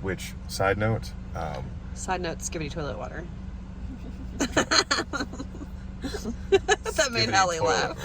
which, side note, Side note, Skibidi toilet water. That made Hallie laugh.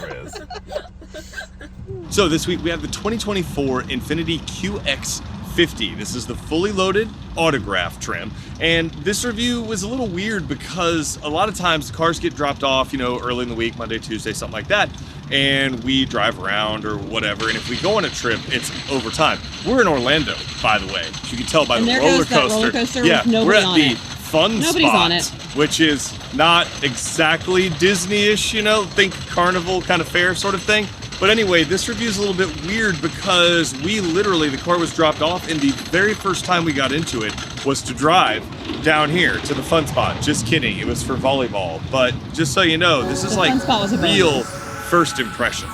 So this week we have the 2024 Infiniti QX50. This is the fully loaded autograph trim. And this review was a little weird because a lot of times cars get dropped off, you know, early in the week, Monday, Tuesday, something like that. And we drive around or whatever. And if we go on a trip, it's over time. We're in Orlando, by the way. As you can tell by the roller coaster. Yeah, we're at the fun Nobody's spot, on it. which is not exactly Disney-ish, you know, think carnival kind of fair sort of thing. But anyway, this review is a little bit weird because we literally, the car was dropped off and the very first time we got into it was to drive down here to the fun spot. Just kidding, it was for volleyball. But just so you know, this is like real first impressions.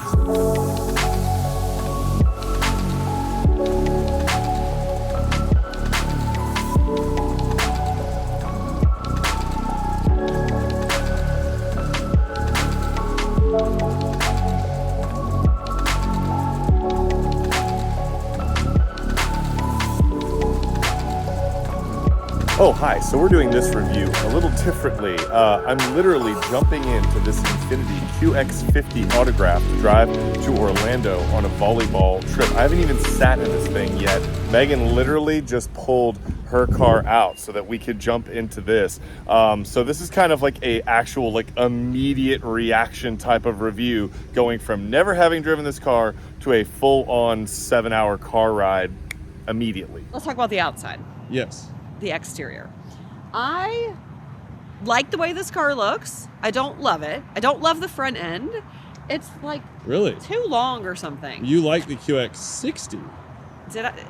Oh, hi. So we're doing this review a little differently. I'm literally jumping into this Infiniti QX50 Autograph to drive to Orlando on a volleyball trip. I haven't even sat in this thing yet. Megan literally just pulled her car out so that we could jump into this. So this is kind of like a actual like immediate reaction type of review, going from never having driven this car to a full-on 7-hour car ride immediately. Let's talk about the outside. Yes. The exterior. I like the way this car looks. I don't love it. I don't love the front end. It's like really too long or something. You like the QX60?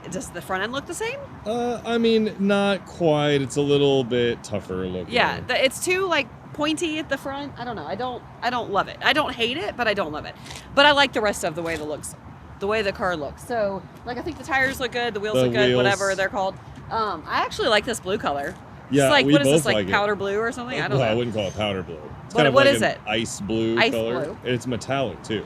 Does the front end look the same? I mean, not quite. It's a little bit tougher looking. Yeah, it's too like pointy at the front. I don't know. I don't love it. I don't hate it, but I don't love it. But I like the rest of the way the car looks. So like I think the tires look good, the wheels look good, whatever they're called. I actually like this blue color. Yeah, it's like, we what is both this, like powder blue or something? I don't know. I wouldn't call it powder blue. It's What is it? Ice blue color. Blue. It's metallic too.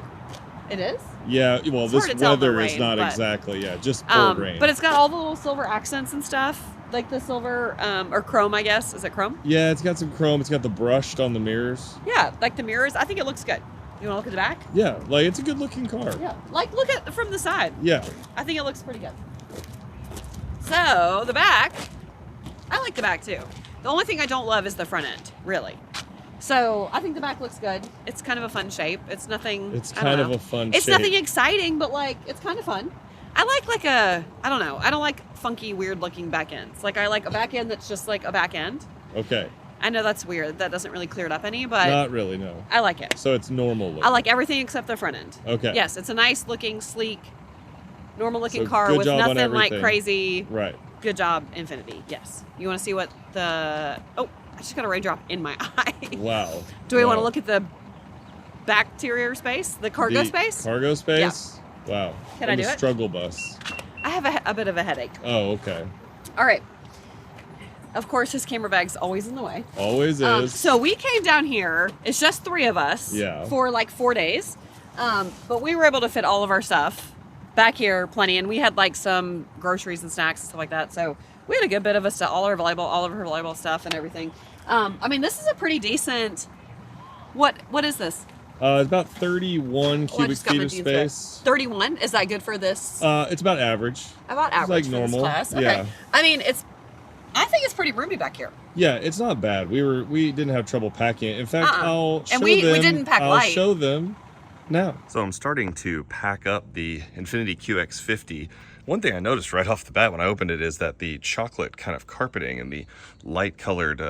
It is? Yeah, well, it's this weather is not exactly, just poured rain. But it's got all the little silver accents and stuff, like the silver, or chrome, I guess. Is it chrome? Yeah, it's got some chrome. It's got the brushed on the mirrors. Yeah, like the mirrors. I think it looks good. You want to look at the back? Yeah, like it's a good looking car. Yeah, like look at from the side. Yeah. I think it looks pretty good. So the back, I like the back too. The only thing I don't love is the front end, really. So I think the back looks good. It's kind of a fun shape. It's nothing. It's kind of a fun shape. It's nothing exciting, but like it's kind of fun. I like I don't know. I don't like funky, weird looking back ends. Like I like a back end that's just like a back end. Okay. I know that's weird. That doesn't really clear it up any, but not really, no. I like it. So it's normal looking. I like everything except the front end. Okay. Yes, it's a nice looking, sleek, normal looking So car good with job on nothing like everything. crazy. Right. Good job, Infiniti. Yes. You want to see what the... Oh, I just got a raindrop in my eye. Wow. Do we want to look at the bacterior space? The cargo space? Cargo space? Yeah. Wow. Can I do it? Struggle bus. I have a bit of a headache. Oh, okay. All right. Of course, his camera bag's always in the way. Always is. So we came down here. It's just 3 of us. Yeah. For like 4 days. But we were able to fit all of our stuff back here plenty, and we had like some groceries and snacks and stuff like that. So we had a good bit of all of her volleyball stuff and everything. I mean, this is a pretty decent. What is this? It's about 31 cubic feet of space. 31? Is that good for this? It's about average. About average. It's like normal. For this class? Okay. Yeah. I mean, I think it's pretty roomy back here. Yeah, it's not bad. We didn't have trouble packing it. In fact, I'll show them. We didn't pack light. I'll show them now. So I'm starting to pack up the Infiniti QX50. One thing I noticed right off the bat when I opened it is that the chocolate kind of carpeting and the light colored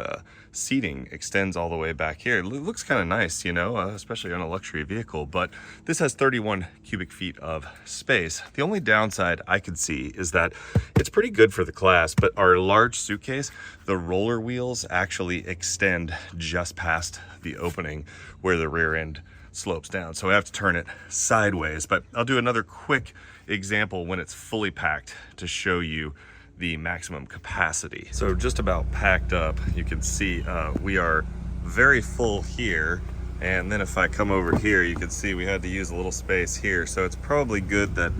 seating extends all the way back here. It looks kind of nice, you know, especially on a luxury vehicle, but this has 31 cubic feet of space. The only downside I could see is that it's pretty good for the class, but our large suitcase, the roller wheels actually extend just past the opening where the rear end slopes down. So I have to turn it sideways, but I'll do another quick example when it's fully packed to show you the maximum capacity. So just about packed up, you can see we are very full here, and then if I come over here, you can see we had to use a little space here. So it's probably good that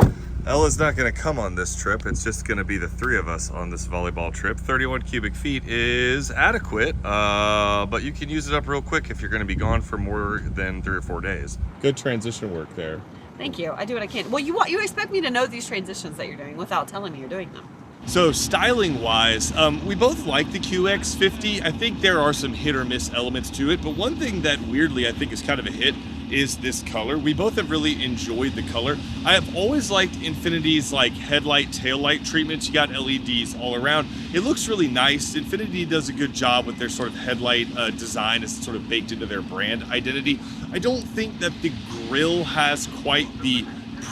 Ella's not going to come on this trip. It's just going to be the three of us on this volleyball trip. 31 cubic feet is adequate, but you can use it up real quick if you're going to be gone for more than 3 or 4 days. Good transition work there. Thank you. I do what I can. Well, you expect me to know these transitions that you're doing without telling me you're doing them. So styling wise, we both like the QX50. I think there are some hit or miss elements to it, but one thing that weirdly I think is kind of a hit is this color. We both have really enjoyed the color. I have always liked Infiniti's like headlight, taillight treatments. You got LEDs all around. It looks really nice. Infiniti does a good job with their sort of headlight design. It's sort of baked into their brand identity. I don't think that the grille has quite the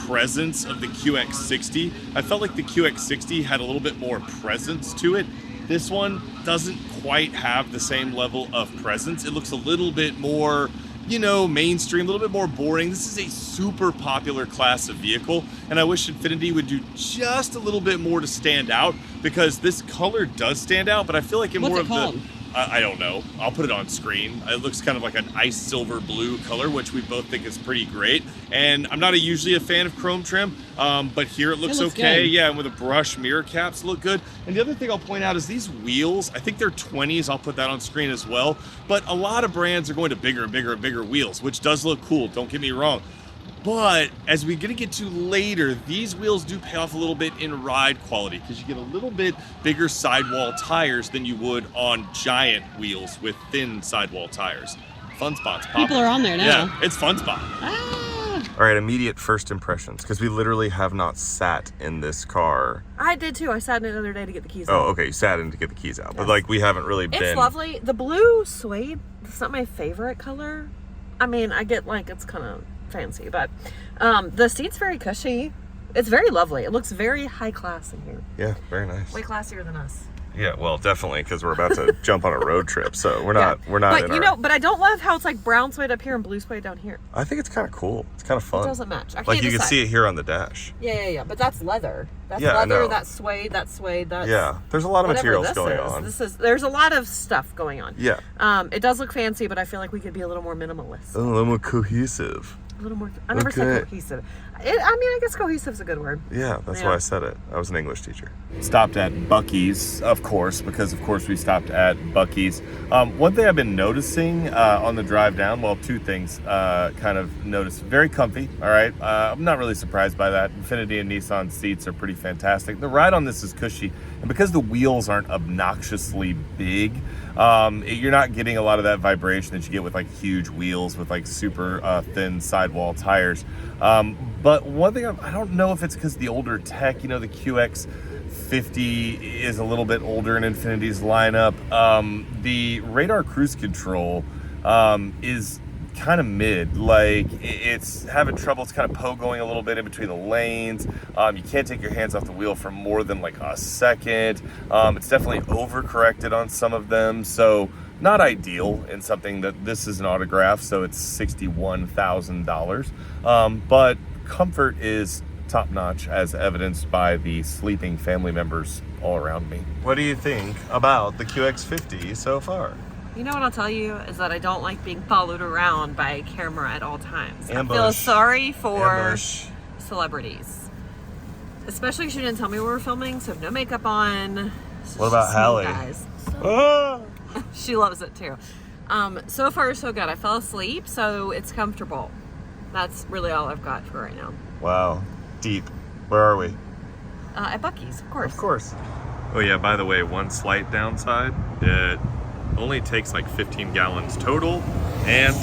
presence of the QX60. I felt like the QX60 had a little bit more presence to it. This one doesn't quite have the same level of presence. It looks a little bit more, you know, mainstream, a little bit more boring. This is a super popular class of vehicle, and I wish Infiniti would do just a little bit more to stand out, because this color does stand out, but I feel like in more of the, I don't know. I'll put it on screen. It looks kind of like an ice silver blue color, which we both think is pretty great. And I'm not usually a fan of chrome trim, but here it looks okay. Good. Yeah, and with a brush, mirror caps look good. And the other thing I'll point out is these wheels. I think they're 20s. I'll put that on screen as well. But a lot of brands are going to bigger and bigger and bigger wheels, which does look cool. Don't get me wrong. But as we're gonna get to later, these wheels do pay off a little bit in ride quality, because you get a little bit bigger sidewall tires than you would on giant wheels with thin sidewall tires. Fun spots. People are on there now. Yeah, it's fun spot. All right, immediate first impressions, because we literally have not sat in this car. I did too. I sat in it the other day to get the keys out. Oh, okay, you sat in to get the keys out. Yes. But like, we haven't really been. It's lovely. The blue suede, it's not my favorite color. I mean, I get like, it's kind of fancy, but the seat's very cushy. It's very lovely. It looks very high class in here. Yeah, very nice. Way classier than us. Yeah, well, definitely, because we're about to jump on a road trip, so we're not. But you know, but I don't love how it's like brown suede up here and blue suede down here. I think it's kind of cool. It's kind of fun. It doesn't match. I can't like you decide. can see it here on the dash. Yeah. But that's leather. That's yeah, leather. That's suede. That's suede. That's there's a lot of materials going on. There's a lot of stuff going on. Yeah. It does look fancy, but I feel like we could be a little more minimalist. A little more cohesive. A little more. I never said cohesive. I mean, I guess cohesive is a good word. Yeah, that's why I said it. I was an English teacher. Stopped at Buc-ee's, of course, because of course we stopped at Buc-ee's. One thing I've been noticing on the drive down, well, two things kind of noticed. Very comfy, all right? I'm not really surprised by that. Infiniti and Nissan seats are pretty fantastic. The ride on this is cushy, and because the wheels aren't obnoxiously big, you're not getting a lot of that vibration that you get with like huge wheels with like super thin sidewall tires. But one thing, I don't know if it's because the older tech, you know, the QX50 is a little bit older in Infiniti's lineup. The radar cruise control is kind of mid, like it's having trouble. It's kind of pogoing a little bit in between the lanes. You can't take your hands off the wheel for more than like a second. It's definitely overcorrected on some of them, so not ideal in something that this is an autograph, so it's $61,000. But comfort is top notch, as evidenced by the sleeping family members all around me. What do you think about the QX50 so far? You know what I'll tell you is that I don't like being followed around by a camera at all times. Ambush. I feel sorry for celebrities. Especially because you didn't tell me we were filming, so no makeup on. What about Hallie? Guys. Ah! She loves it too. So far so good. I fell asleep, so it's comfortable. That's really all I've got for right now. Wow. Deep. Where are we? At Buc-ee's, of course. Of course. Oh yeah, by the way, one slight downside, it only takes like 15 gallons total, and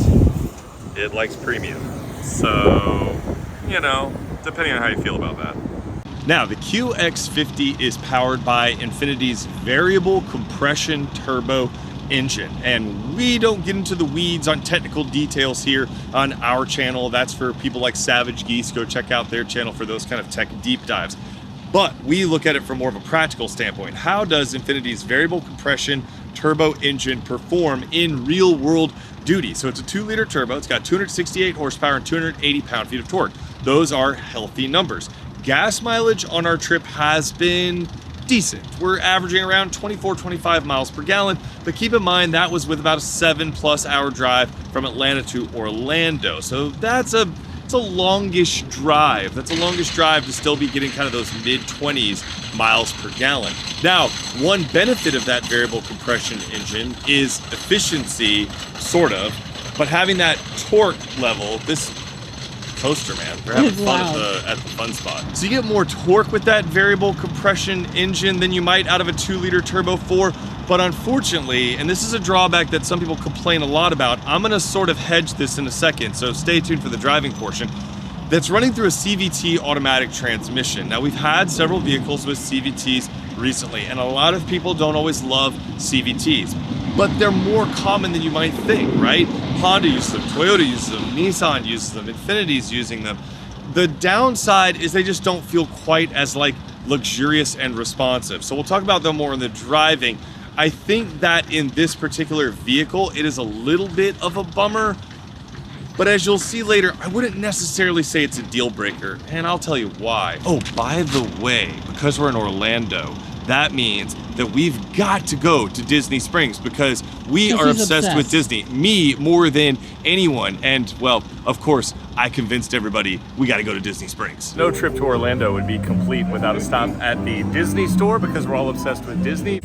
it likes premium. So, you know, depending on how you feel about that. Now, the QX50 is powered by Infiniti's variable compression turbo engine, and we don't get into the weeds on technical details here on our channel. That's for people like Savage Geese. Go check out their channel for those kind of tech deep dives. But we look at it from more of a practical standpoint. How does Infiniti's variable compression turbo engine perform in real world duty? So it's a 2-liter turbo. It's got 268 horsepower and 280 pound-feet of torque. Those are healthy numbers. Gas mileage on our trip has been decent. We're averaging around 24-25 miles per gallon, but keep in mind that was with about a 7+ hour drive from Atlanta to Orlando. So that's a that's a longish drive. That's a longish drive to still be getting kind of those mid-20s miles per gallon. Now, one benefit of that variable compression engine is efficiency, sort of, but having that torque level, this coaster, man, they're having fun at the fun spot. So you get more torque with that variable compression engine than you might out of a 2-liter turbo 4. But unfortunately, and this is a drawback that some people complain a lot about, I'm gonna sort of hedge this in a second, so stay tuned for the driving portion. That's running through a CVT automatic transmission. Now, we've had several vehicles with CVTs recently, and a lot of people don't always love CVTs, but they're more common than you might think, right? Honda uses them, Toyota uses them, Nissan uses them, Infiniti's using them. The downside is they just don't feel quite as like luxurious and responsive. So we'll talk about them more in the driving. I think that in this particular vehicle, it is a little bit of a bummer, but as you'll see later, I wouldn't necessarily say it's a deal breaker, and I'll tell you why. Oh, by the way, because we're in Orlando, that means that we've got to go to Disney Springs because we are obsessed with Disney. Me more than anyone. And well, of course, I convinced everybody we got to go to Disney Springs. No trip to Orlando would be complete without a stop at the Disney store because we're all obsessed with Disney.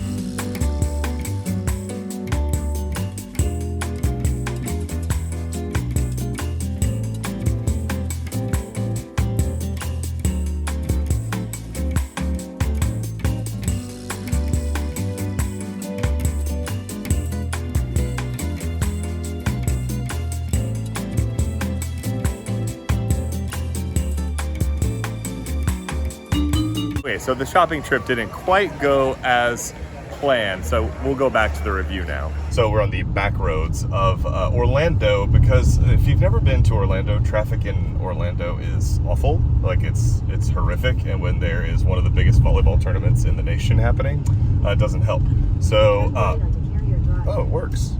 Okay, so the shopping trip didn't quite go as planned, so we'll go back to the review now. So we're on the back roads of Orlando because if you've never been to Orlando, traffic in Orlando is awful. Like it's horrific, and when there is one of the biggest volleyball tournaments in the nation happening, it doesn't help. So, oh, it works.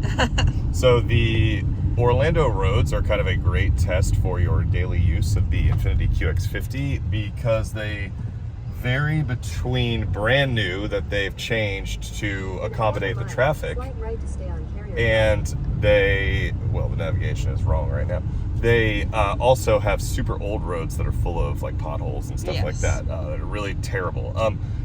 So the Orlando roads are kind of a great test for your daily use of the Infiniti QX50 because they vary between brand new that they've changed to accommodate the traffic, and they, well, the navigation is wrong right now. They also have super old roads that are full of like potholes and stuff like that that are really terrible.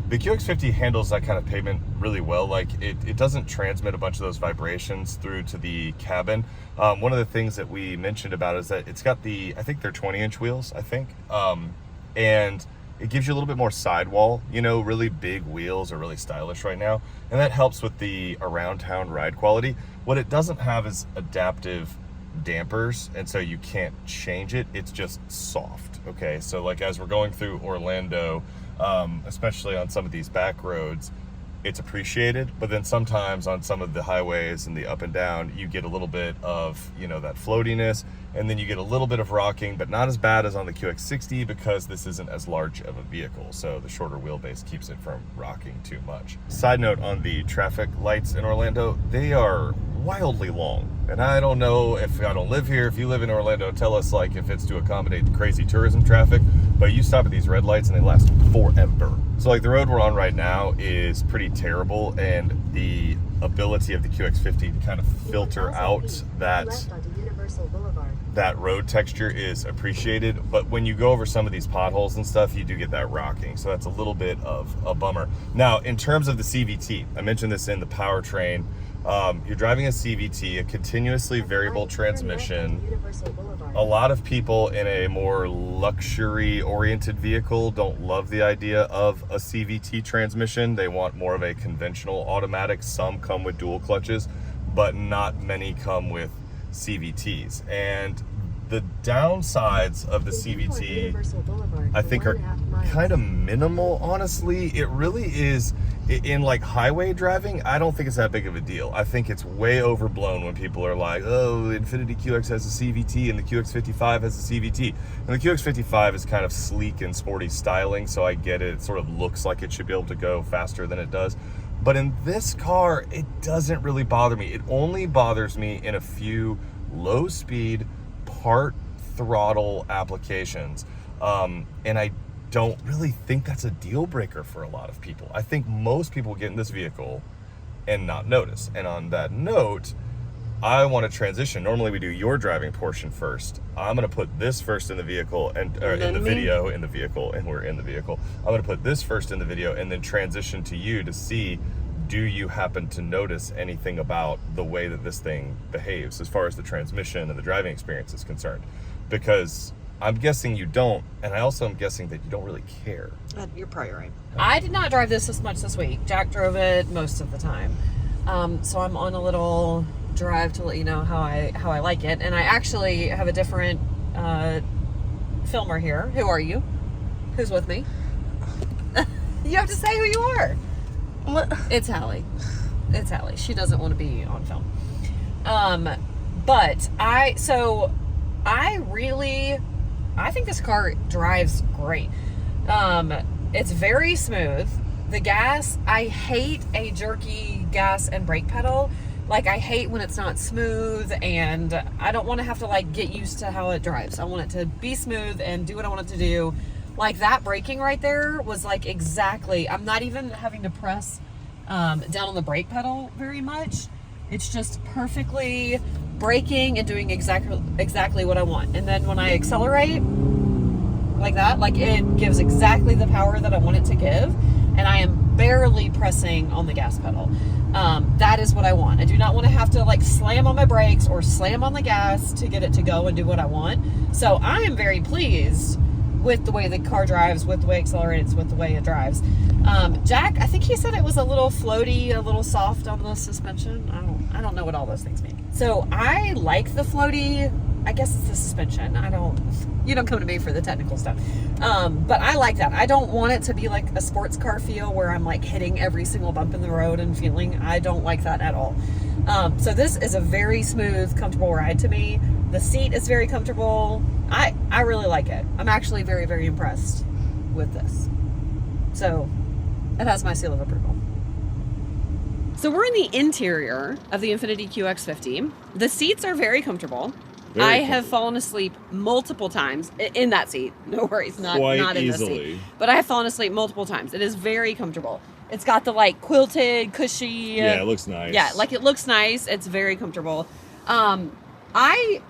The QX50 handles that kind of pavement really well. Like it doesn't transmit a bunch of those vibrations through to the cabin. One of the things that we mentioned about is that it's got the, I think they're 20-inch wheels, I think, and it gives you a little bit more sidewall. You know, really big wheels are really stylish right now, and that helps with the around town ride quality. What it doesn't have is adaptive dampers, and so you can't change it. It's just soft. Okay, so like as we're going through Orlando, especially on some of these back roads, it's appreciated, but then sometimes on some of the highways and the up and down, you get a little bit of, you know, that floatiness, and then you get a little bit of rocking, but not as bad as on the QX60 because this isn't as large of a vehicle, so the shorter wheelbase keeps it from rocking too much. Side note on the traffic lights in Orlando, they are wildly long, and I don't know, if I don't live here, if you live in Orlando, tell us like if it's to accommodate the crazy tourism traffic, but you stop at these red lights and they last forever. So like the road we're on right now is pretty terrible, and the ability of the QX50 to kind of filter out that road texture is appreciated, but when you go over some of these potholes and stuff, you do get that rocking, so that's a little bit of a bummer. Now, in terms of the CVT, I mentioned this in the Powertrain, you're driving a CVT, a continuously variable transmission. A lot of people in a more luxury-oriented vehicle don't love the idea of a CVT transmission. They want more of a conventional automatic. Some come with dual clutches, but not many come with CVTs. And the downsides of the CVT, I think, are kind of minimal, honestly. It really is. In like highway driving, I don't think it's that big of a deal. I think it's way overblown when people are like, oh, the Infiniti QX has a CVT and the QX55 has a CVT. And the QX55 is kind of sleek and sporty styling, so I get it. It sort of looks like it should be able to go faster than it does. But in this car, it doesn't really bother me. It only bothers me in a few low speed part throttle applications. And I don't really think that's a deal breaker for a lot of people. I think most people get in this vehicle and not notice. And on that note, I want to transition. Normally we do your driving portion first. I'm going to put this first in the vehicle and in the video in the vehicle, and we're in the vehicle. I'm going to put this first in the video and then transition to you to see, do you happen to notice anything about the way that this thing behaves as far as the transmission and the driving experience is concerned? Because I'm guessing you don't, and I also am guessing that you don't really care. You're probably right. I did not drive this much this week. Jack drove it most of the time. So I'm on a little drive to let you know how I like it. And I actually have a different filmer here. Who are you? Who's with me? You have to say who you are. What? It's Hallie. It's Hallie. She doesn't want to be on film. But I think this car drives great. It's very smooth. The gas, I hate a jerky gas and brake pedal. Like, I hate when it's not smooth, and I don't want to have to, like, get used to how it drives. I want it to be smooth and do what I want it to do. Like, that braking right there was, like, exactly, I'm not even having to press down on the brake pedal very much. It's just perfectly braking and doing exactly what I want. And then when I accelerate like that, like, it gives exactly the power that I want it to give. And I am barely pressing on the gas pedal. That is what I want. I do not want to have to, like, slam on my brakes or slam on the gas to get it to go and do what I want. So I am very pleased with the way the car drives, with the way it accelerates, with the way it drives. Jack, I think he said it was a little floaty, a little soft on the suspension. I don't know what all those things mean. So I like the floaty. I guess it's the suspension. You don't come to me for the technical stuff. But I like that. I don't want it to be like a sports car feel where I'm, like, hitting every single bump in the road and feeling. I don't like that at all. So this is a very smooth, comfortable ride to me. The seat is very comfortable. I really like it. I'm actually very, very impressed with this. So it has my seal of approval. So we're in the interior of the Infiniti QX50. The seats are very comfortable. I have fallen asleep multiple times in that seat. No worries, not in this seat. But I have fallen asleep multiple times. It is very comfortable. It's got the, like, quilted, cushy. Yeah, it looks nice. Yeah, like, it looks nice. It's very comfortable. I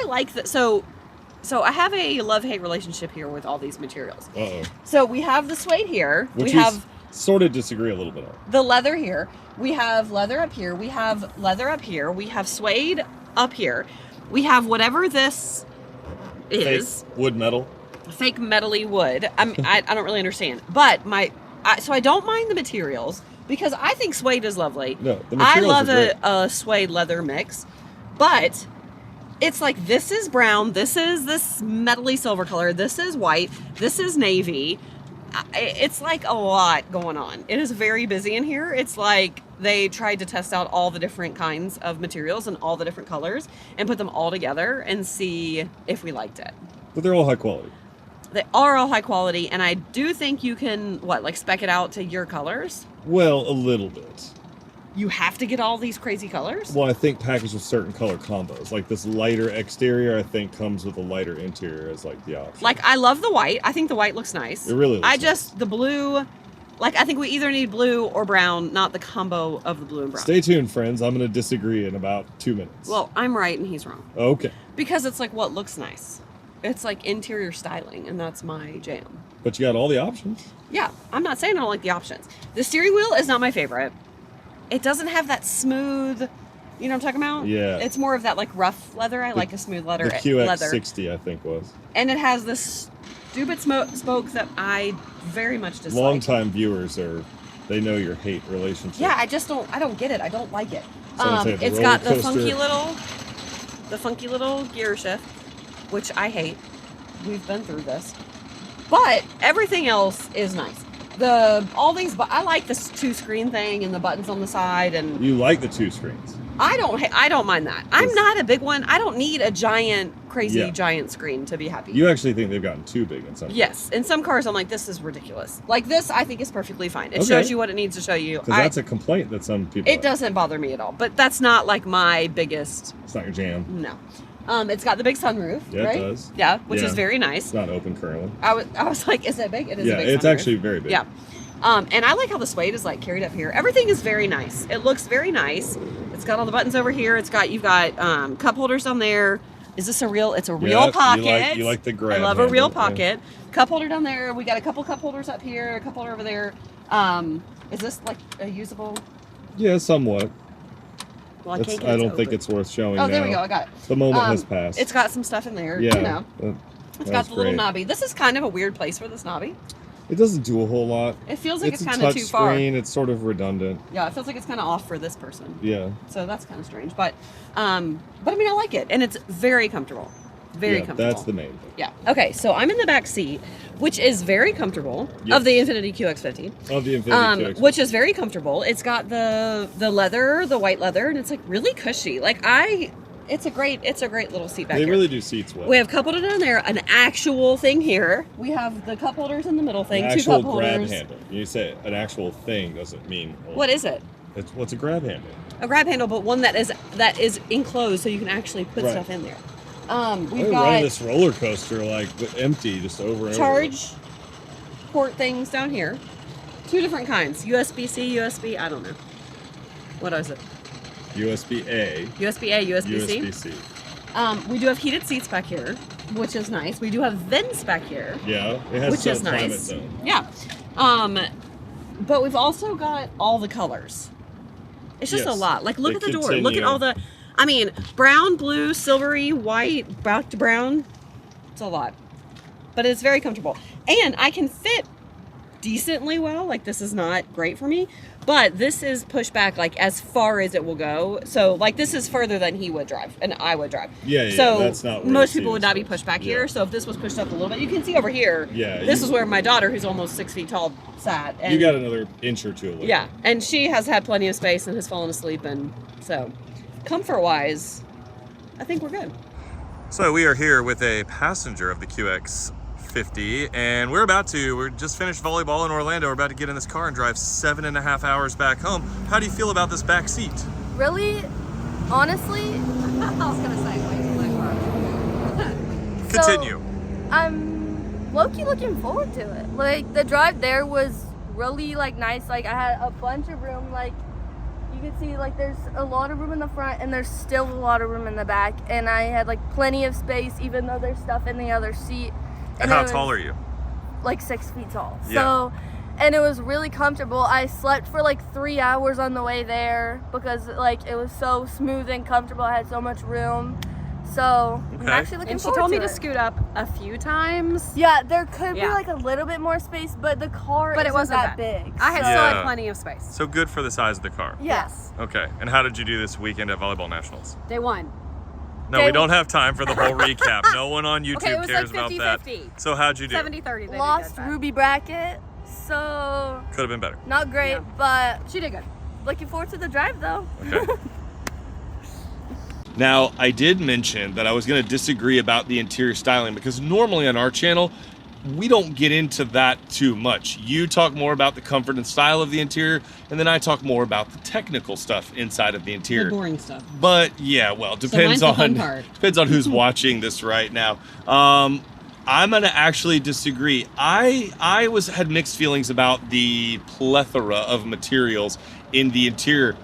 like that. So I have a love-hate relationship here with all these materials. Uh-oh. So we have the suede here. Which we have sort of disagree a little bit on. The leather here. We have leather up here. We have leather up here. We have suede up here. We have whatever this is. Fake wood metal. Fake metally wood. I don't really understand. But so I don't mind the materials because I think suede is lovely. No, the materials I love are a suede leather mix. But it's like, this is brown, this is this metally silver color, this is white, this is navy. It's like a lot going on. It is very busy in here. It's like they tried to test out all the different kinds of materials and all the different colors and put them all together and see if we liked it. But they're all high quality. They are all high quality, and I do think you can, like, spec it out to your colors? Well, a little bit. You have to get all these crazy colors? Well, I think packaged with certain color combos. Like this lighter exterior, I think, comes with a lighter interior as, like, the option. Like, I love the white. I think the white looks nice. It really looks nice. The blue, like, I think we either need blue or brown, not the combo of the blue and brown. Stay tuned, friends. I'm going to disagree in about 2 minutes. Well, I'm right and he's wrong. Okay. Because it's, like, what looks nice. It's, like, interior styling, and that's my jam. But you got all the options. Yeah, I'm not saying I don't like the options. The steering wheel is not my favorite. It doesn't have that smooth, you know what I'm talking about? Yeah. It's more of that, like, rough leather. I like a smooth leather. The QX60, I think, was. And it has this stupid spoke that I very much dislike. Longtime viewers they know your hate relationship. Yeah, I don't get it. I don't like it. It's got the funky little gear shift, which I hate. We've been through this. But everything else is nice. I like this 2-screen thing and the buttons on the side, and you like the 2 screens. I don't mind that. I'm not a big one. I don't need a giant screen to be happy. You actually think they've gotten too big in some cars. Yes, in some cars I'm like, this is ridiculous. Like this, I think is perfectly fine. It shows you what it needs to show you. Because that's a complaint that some people. It doesn't bother me at all, but that's not like my biggest. It's not your jam. No. It's got the big sunroof, yeah, right? It does. Yeah, which is very nice. It's not open currently. I was like, is that big? It is a big it's sunroof. actually very big. Yeah. And I like how the suede is, like, carried up here. Everything is very nice. It looks very nice. It's got all the buttons over here. You've got cup holders down there. Is this a real? It's a real pocket. You like the grab I love handle, a real pocket. Cup holder down there. We got a couple cup holders up here. A cup holder over there. Is this like a usable? Yeah, somewhat. Well, I don't think it's worth showing. Oh, there we go. I got it. The moment has passed. It's got some stuff in there. Yeah. You know. It's got the little knobby. This is kind of a weird place for this knobby. It doesn't do a whole lot. It feels like it's kind a of too far. screen. It's sort of redundant. Yeah, it feels like it's kind of off for this person. Yeah. So that's kind of strange, but I mean, I like it, and it's very comfortable. Very comfortable. That's the main thing. Yeah. Okay, so I'm in the back seat, which is very comfortable, of the Infiniti QX50. Of the Infiniti QX50. Which is very comfortable. It's got the leather, the white leather, and it's like really cushy. Like it's a great little seat back here. They really do seats well. We have cup holder down there, an actual thing here. We have the cup holders in the middle thing, an two cup actual grab holders. handle. You say an actual thing doesn't mean. What is it? What's a grab handle? A grab handle, but one that is enclosed, so you can actually put stuff in there. We've got running this roller coaster like empty, just over and charge port things down here. Two different kinds: USB-C, USB. I don't know. What is it? USB-A. USB-A, USB-C. USB-C. We do have heated seats back here, which is nice. We do have vents back here. Yeah, it has which is nice. zone. Yeah. But we've also got all the colors. It's just a lot. Like, look at the door. Look at all the, I mean, brown, blue, silvery, white, back to brown. It's a lot. But it's very comfortable. And I can fit decently well. Like, this is not great for me. But this is pushed back, like, as far as it will go. So, like, this is further than he would drive and I would drive. Yeah, so that's not where most people would not be pushed back here. So if this was pushed up a little bit, you can see over here. Yeah. This is where my daughter, who's almost 6 feet tall, sat. And you got another inch or two. Yeah, and she has had plenty of space and has fallen asleep, and so comfort-wise, I think we're good. So we are here with a passenger of the QX50, and we're just finished volleyball in Orlando. We're about to get in this car and drive 7.5 hours back home. How do you feel about this back seat? Really, honestly, I was gonna say, wait till that car. Continue. I'm low-key looking forward to it. Like, the drive there was really, like, nice. Like, I had a bunch of room. Like, you could see, like, there's a lot of room in the front, and there's still a lot of room in the back. And I had, like, plenty of space, even though there's stuff in the other seat. And how tall are you? Like 6 feet tall. Yeah. So, and it was really comfortable. I slept for like 3 hours on the way there because like it was so smooth and comfortable. I had so much room. So I'm actually looking And she forward told me to to it. scoot up a few times. Yeah, there could be Yeah. like a little bit more space, but the car But it isn't wasn't that bad. big. I had so- still Yeah. had plenty of space. So good for the size of the car. Yes. Okay, and how did you do this weekend at Volleyball Nationals? Day one. No, Okay, we don't have time for the whole recap. No one on YouTube Okay, it was cares like about 50-50. that. So how'd you do? 70-30. they Lost did that. Ruby bracket, so Could have been better. not great, Yeah. but She did good. looking forward to the drive though. Okay. Now, I did mention that I was going to disagree about the interior styling because normally on our channel, we don't get into that too much. You talk more about the comfort and style of the interior, and then I talk more about the technical stuff inside of the interior. The boring stuff. But yeah, well, mine's depends the fun on part. depends on who's watching this right now. I'm gonna actually disagree. I had mixed feelings about the plethora of materials in the interior.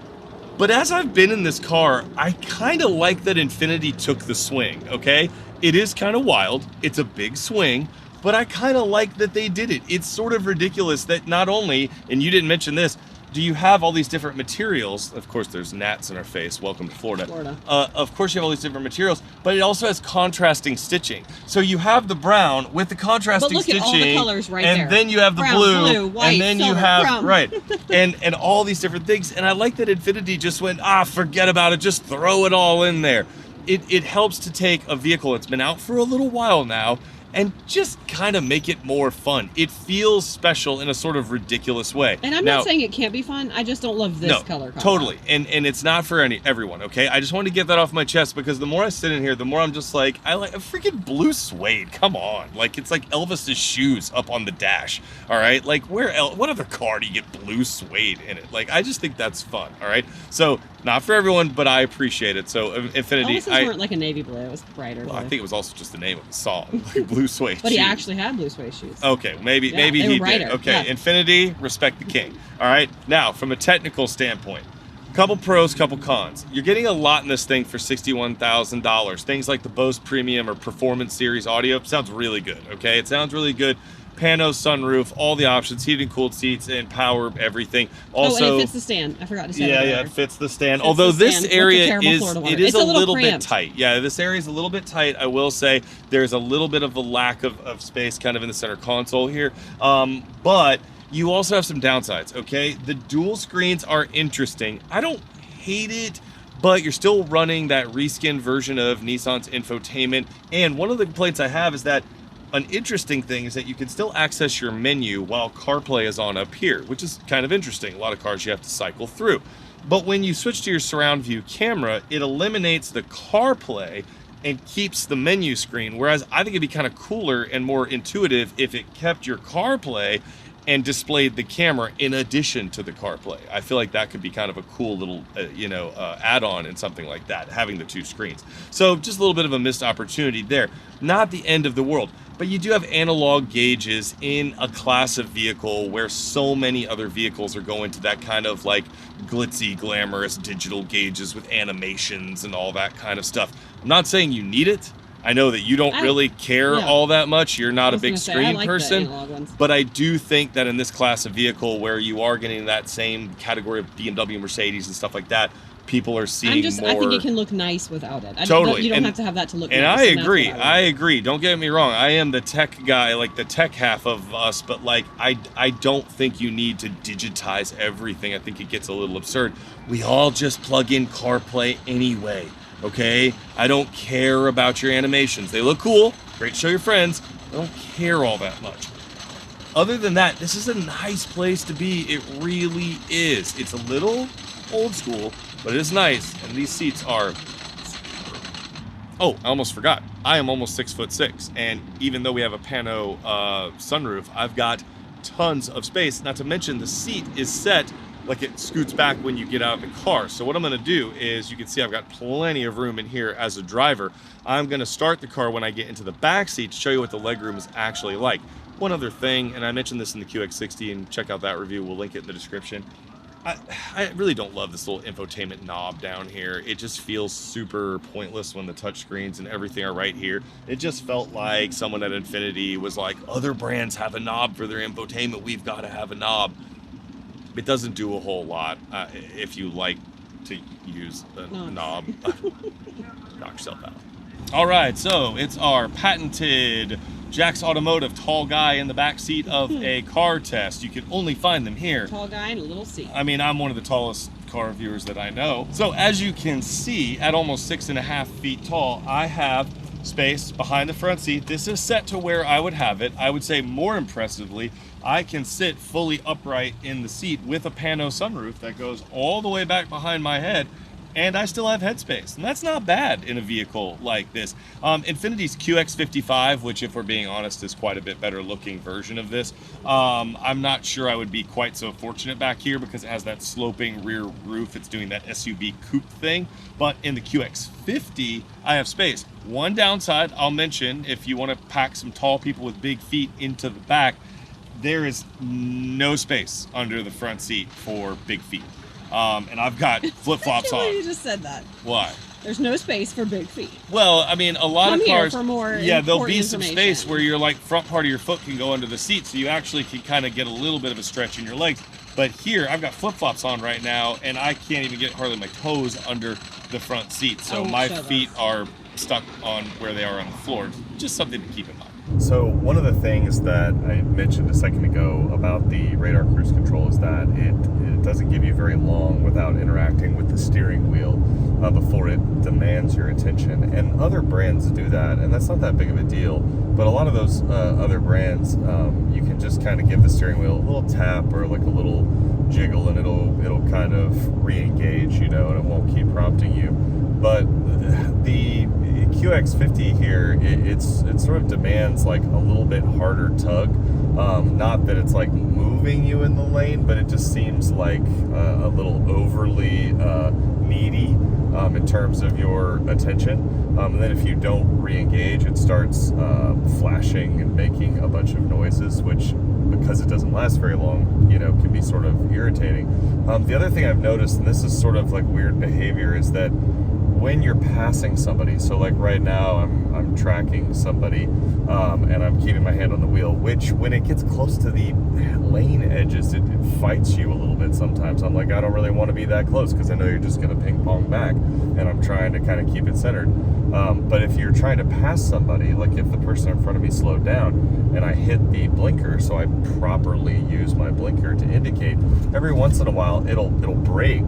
But as I've been in this car, I kind of like that Infiniti took the swing, okay? It is kind of wild. It's a big swing, but I kind of like that they did it. It's sort of ridiculous that not only, and you didn't mention this, do you have all these different materials? Of course, there's gnats in our face. Welcome to Florida. Of course, you have all these different materials, but it also has contrasting stitching. So you have the brown with the contrasting But look at stitching, all the colors right and there. then you have the Brown, blue, white, and then you silver, have brown. right, and all these different things. And I like that Infiniti just went, forget about it, just throw it all in there. It helps to take a vehicle that's been out for a little while now and just kind of make it more fun. It feels special in a sort of ridiculous way. And I'm Now, not saying it can't be fun. I just don't love this color combo. Totally. And it's not for everyone, okay? I just wanted to get that off my chest because the more I sit in here, the more I'm just like, I like a freaking blue suede. Come on. Like, it's like Elvis's shoes up on the dash, all right? Like, what other car do you get blue suede in it? Like, I just think that's fun, all right? So, not for everyone, but I appreciate it. So, Infiniti, Elvis's weren't like a navy blue. It was brighter blue. I think it was also just the name of the song, like blue suede But he shoes. actually had blue suede shoes. Okay, maybe Yeah, maybe they were he brighter. did. Okay, Yeah. Infiniti, respect the king. All right, now from a technical standpoint, Couple pros, couple cons. You're getting a lot in this thing for $61,000. Things like the Bose Premium or Performance Series audio sounds really good, okay? It sounds really good. Pano, sunroof, all the options, heated and cooled seats, and power, everything. Also, and it fits the stand. I forgot to say that. Yeah, it fits the stand. Although this area is a little bit tight. Yeah, this area is a little bit tight. I will say there's a little bit of a lack of space kind of in the center console here. But you also have some downsides, okay? The dual screens are interesting. I don't hate it, but you're still running that reskin version of Nissan's infotainment. And one of the complaints I have is that an interesting thing is that you can still access your menu while CarPlay is on up here, which is kind of interesting. A lot of cars you have to cycle through. But when you switch to your surround view camera, it eliminates the CarPlay and keeps the menu screen. Whereas I think it'd be kind of cooler and more intuitive if it kept your CarPlay and displayed the camera in addition to the CarPlay. I feel like that could be kind of a cool little, add-on and something like that, having the two screens. So just a little bit of a missed opportunity there. Not the end of the world, but you do have analog gauges in a class of vehicle where so many other vehicles are going to that kind of like glitzy, glamorous digital gauges with animations and all that kind of stuff. I'm not saying you need it. I know that you don't really care all that much. You're not a big screen person, but I do think that in this class of vehicle where you are getting that same category of BMW, Mercedes and stuff like that, people are seeing more. I think it can look nice without it. Totally. You don't have to have that to look nice. And I agree. Don't get me wrong. I am the tech guy, like the tech half of us, but like I don't think you need to digitize everything. I think it gets a little absurd. We all just plug in CarPlay anyway. Okay, I don't care about your animations. They look cool, great to show your friends. I don't care all that much. Other than that, this is a nice place to be. It really is. It's a little old school, but it is nice. And these seats are... Oh, I almost forgot. I am almost 6'6", and even though we have a pano sunroof, I've got tons of space. Not to mention the seat is set like it scoots back when you get out of the car. So what I'm gonna do is, you can see I've got plenty of room in here as a driver. I'm gonna start the car when I get into the back seat to show you what the legroom is actually like. One other thing, and I mentioned this in the QX60, and check out that review, we'll link it in the description. I really don't love this little infotainment knob down here. It just feels super pointless when the touch screens and everything are right here. It just felt like someone at Infiniti was like, other brands have a knob for their infotainment, we've got to have a knob. It doesn't do a whole lot if you like to use a knob. Knock yourself out. All right, so it's our patented Jack's Automotive tall guy in the back seat of a car test. You can only find them here. Tall guy in a little seat. I mean, I'm one of the tallest car reviewers that I know. So as you can see, at almost 6.5 feet tall, I have space behind the front seat. This is set to where I would have it. I would say more impressively, I can sit fully upright in the seat with a pano sunroof that goes all the way back behind my head, and I still have headspace. And that's not bad in a vehicle like this. Infiniti's QX55, which if we're being honest is quite a bit better looking version of this. I'm not sure I would be quite so fortunate back here because it has that sloping rear roof. It's doing that SUV coupe thing. But in the QX50, I have space. One downside I'll mention, if you want to pack some tall people with big feet into the back, there is no space under the front seat for big feet. And I've got flip-flops on. You just said that. Why? There's no space for big feet. Well, I mean, a lot of cars, for more there'll be some space where your like front part of your foot can go under the seat, so you actually can kind of get a little bit of a stretch in your legs. But here, I've got flip-flops on right now, and I can't even get hardly my toes under the front seat. So my feet are stuck on where they are on the floor. Just something to keep in mind. So one of the things that I mentioned a second ago about the radar cruise control is that it doesn't give you very long without interacting with the steering wheel before it demands your attention. And other brands do that, and that's not that big of a deal. But a lot of those other brands, you can just kind of give the steering wheel a little tap or like a little jiggle, and it'll kind of re-engage, you know, and it won't keep prompting you. But the QX50 here, it sort of demands like a little bit harder tug Not that it's like moving you in the lane, but it just seems like a little overly needy in terms of your attention. And then if you don't re-engage, it starts flashing and making a bunch of noises, which, because it doesn't last very long, you know, can be sort of irritating. The other thing I've noticed, and this is sort of like weird behavior, is that when you're passing somebody, so like right now I'm tracking somebody and I'm keeping my hand on the wheel, which when it gets close to the lane edges, it fights you a little bit sometimes. I'm like, I don't really want to be that close because I know you're just going to ping pong back, and I'm trying to kind of keep it centered. But if you're trying to pass somebody, like if the person in front of me slowed down and I hit the blinker, so I properly use my blinker to indicate, every once in a while it'll brake.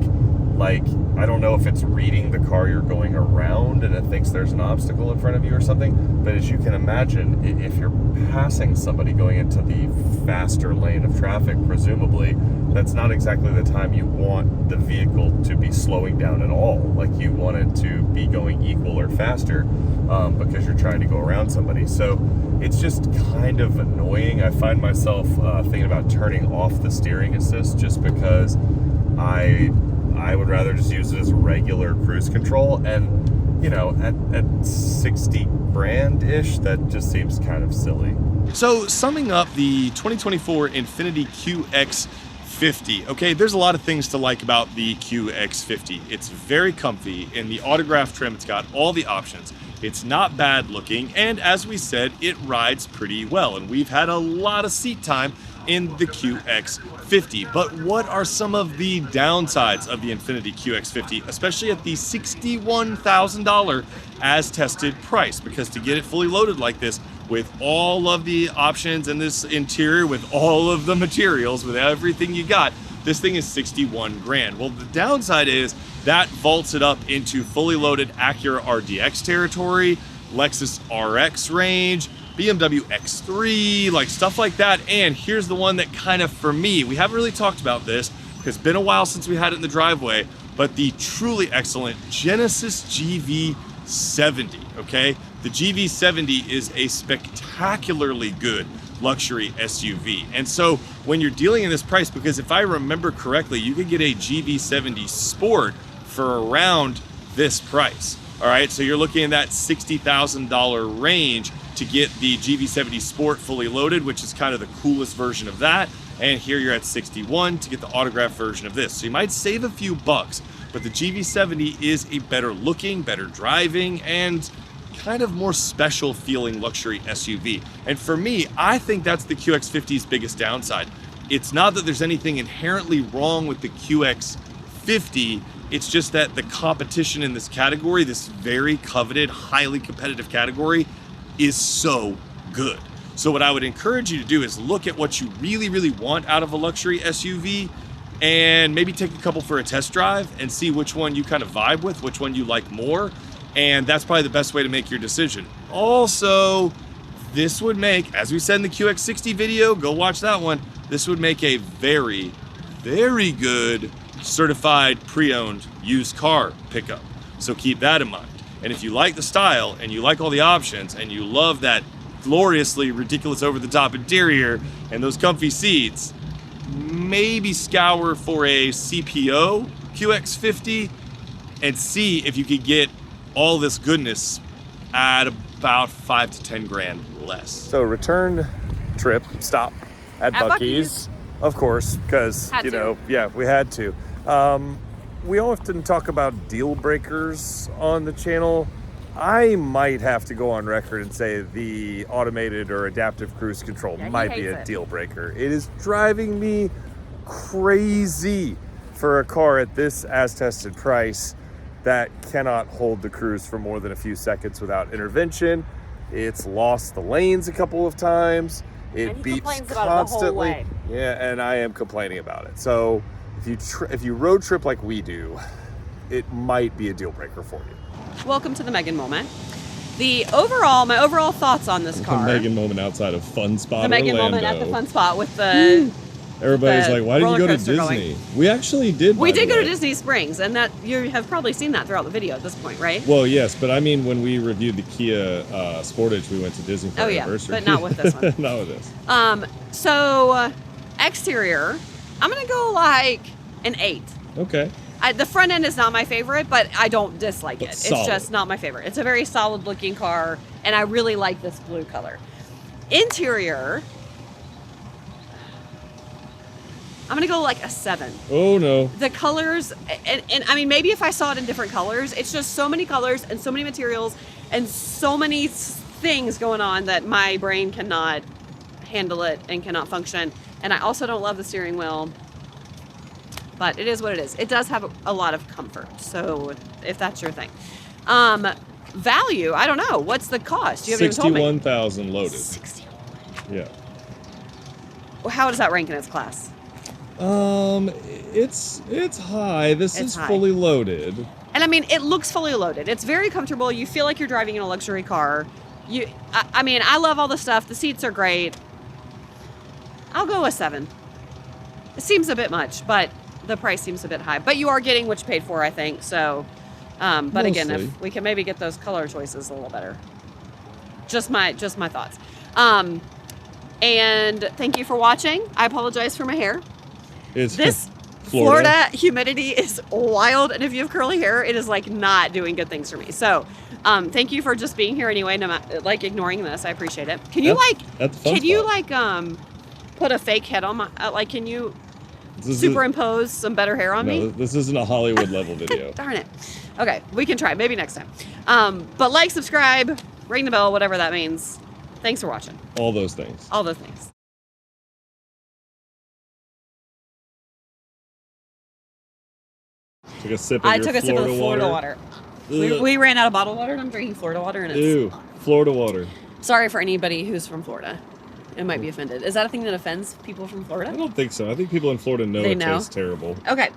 Like, I don't know if it's reading the car you're going around and it thinks there's an obstacle in front of you or something, but as you can imagine, if you're passing somebody going into the faster lane of traffic, presumably, that's not exactly the time you want the vehicle to be slowing down at all. Like, you want it to be going equal or faster because you're trying to go around somebody. So it's just kind of annoying. I find myself thinking about turning off the steering assist just because I would rather just use it as regular cruise control, and you know, at 60 grand-ish, that just seems kind of silly. So summing up the 2024 Infiniti QX50, okay, there's a lot of things to like about the QX50. It's very comfy. In the Autograph trim, it's got all the options. It's not bad looking, and as we said, it rides pretty well, and we've had a lot of seat time in the QX50. But what are some of the downsides of the Infiniti QX50, especially at the $61,000 as tested price? Because to get it fully loaded like this, with all of the options in this interior, with all of the materials, with everything you got, this thing is 61 grand. Well, the downside is that vaults it up into fully loaded Acura RDX territory, Lexus RX range, BMW X3, like stuff like that. And here's the one that kind of, for me, we haven't really talked about this because it's been a while since we had it in the driveway, but the truly excellent Genesis GV70, okay? The GV70 is a spectacularly good luxury SUV. And so when you're dealing in this price, because if I remember correctly, you could get a GV70 Sport for around this price. All right, so you're looking at that $60,000 range to get the GV70 Sport fully loaded, which is kind of the coolest version of that. And here you're at 61 to get the Autograph version of this. So you might save a few bucks, but the GV70 is a better looking, better driving, and kind of more special feeling luxury SUV. And for me, I think that's the QX50's biggest downside. It's not that there's anything inherently wrong with the QX50, it's just that the competition in this category, this very coveted, highly competitive category, is so good. So what I would encourage you to do is look at what you really, really want out of a luxury SUV and maybe take a couple for a test drive and see which one you kind of vibe with, which one you like more. And that's probably the best way to make your decision. Also, this would make, as we said in the QX60 video, go watch that one, this would make a very, very good certified pre-owned used car pickup. So keep that in mind. And if you like the style and you like all the options and you love that gloriously ridiculous over-the-top interior and those comfy seats, maybe scour for a CPO QX50 and see if you could get all this goodness at about 5 to 10 grand less. So return trip stop at Buc-ee's, of course, because you know, yeah, we had to. We often talk about deal breakers on the channel. I might have to go on record and say the automated or adaptive cruise control might be a deal breaker. It is driving me crazy for a car at this as tested price that cannot hold the cruise for more than a few seconds without intervention. It's lost the lanes a couple of times. It beeps constantly. Yeah, and I am complaining about it. So if you road trip like we do, it might be a deal breaker for you. Welcome to the Megan moment. My overall thoughts on this car. The Megan moment outside of Fun Spot. The Megan moment at the Fun Spot with the Everybody's the like, why did you roller go to coaster going. Disney? We actually did. We by did the go to way. Disney Springs, and that you have probably seen that throughout the video at this point, right? Well, yes, but I mean, when we reviewed the Kia Sportage, we went to Disney for our anniversary. but not with this one. Not with this. So exterior, I'm gonna go like an 8. Okay. The front end is not my favorite, but I don't dislike But it. solid. It's just not my favorite. It's a very solid looking car, and I really like this blue color. Interior, I'm gonna go like a 7. Oh no. The colors, and I mean, maybe if I saw it in different colors, it's just so many colors and so many materials and so many things going on that my brain cannot handle it and cannot function. And I also don't love the steering wheel, but it is what it is. It does have a lot of comfort, so if that's your thing. Value, I don't know. What's the cost? You haven't even told me. 61,000 loaded. 61. Yeah. Well, how does that rank in its class? It's high. This It's is high. fully loaded. And I mean, it looks fully loaded. It's very comfortable. You feel like you're driving in a luxury car. I mean, I love all the stuff. The seats are great. I'll go a 7. It seems a bit much, but the price seems a bit high. But you are getting what you paid for, I think. So, but again, Mostly. if we can maybe get those color choices a little better. Just my thoughts. And thank you for watching. I apologize for my hair. It's This Florida humidity is wild, and if you have curly hair, it is like not doing good things for me. So, thank you for just being here anyway. No matter, like ignoring this, I appreciate it. Can you that's the fun can you spot. put a fake head on my can you This is- superimpose some better hair on No, me? this isn't a Hollywood level video. Darn it. Okay, we can try. Maybe next time. But like, subscribe, ring the bell, whatever that means. Thanks for watching. All those things. All those things. Took a sip of I your took a sip of the Florida water. water. Ugh. We ran out of bottled water, and I'm drinking Florida water, and it's Ew, Florida water. sorry for anybody who's from Florida. It might be offended. Is that a thing that offends people from I Florida? don't think so. I think people in Florida know They it know? tastes terrible. Okay.